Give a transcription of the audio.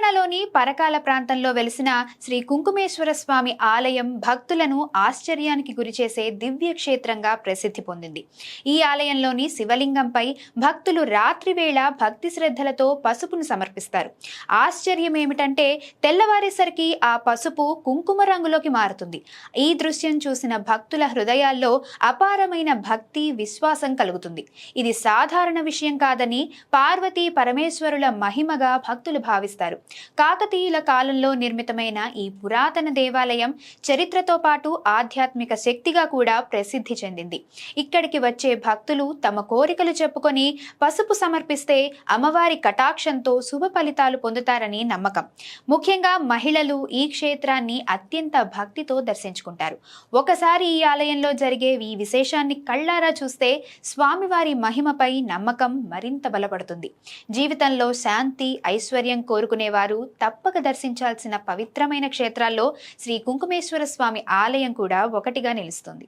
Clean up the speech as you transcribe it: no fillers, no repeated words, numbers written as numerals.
తెలంగాణలోని పరకాల ప్రాంతంలో వెలిసిన శ్రీ కుంకుమేశ్వర స్వామి ఆలయం భక్తులను ఆశ్చర్యానికి గురిచేసే దివ్య క్షేత్రంగా ప్రసిద్ధి పొందింది. ఈ ఆలయంలోని శివలింగంపై భక్తులు రాత్రివేళ భక్తి శ్రద్ధలతో పసుపును సమర్పిస్తారు. ఆశ్చర్యం ఏమిటంటే తెల్లవారేసరికి ఆ పసుపు కుంకుమ రంగులోకి మారుతుంది. ఈ దృశ్యం చూసిన భక్తుల హృదయాల్లో అపారమైన భక్తి విశ్వాసం కలుగుతుంది. ఇది సాధారణ విషయం కాదని పార్వతీ పరమేశ్వరుల మహిమగా భక్తులు భావిస్తారు. కాకతీయుల కాలంలో నిర్మితమైన ఈ పురాతన దేవాలయం చరిత్రతో పాటు ఆధ్యాత్మిక శక్తిగా కూడా ప్రసిద్ధి చెందింది. ఇక్కడికి వచ్చే భక్తులు తమ కోరికలు చెప్పుకొని పసుపు సమర్పిస్తే అమ్మవారి కటాక్షంతో శుభ ఫలితాలు పొందుతారని నమ్మకం. ముఖ్యంగా మహిళలు ఈ క్షేత్రాన్ని అత్యంత భక్తితో దర్శించుకుంటారు. ఒకసారి ఈ ఆలయంలో జరిగే ఈ విశేషాన్ని కళ్ళారా చూస్తే స్వామివారి మహిమపై నమ్మకం మరింత బలపడుతుంది. జీవితంలో శాంతి ఐశ్వర్యం కోరుకునేవారు తప్పక దర్శించాల్సిన పవిత్రమైన క్షేత్రాల్లో శ్రీ కుంకుమేశ్వర స్వామి ఆలయం కూడా ఒకటిగా నిలుస్తుంది.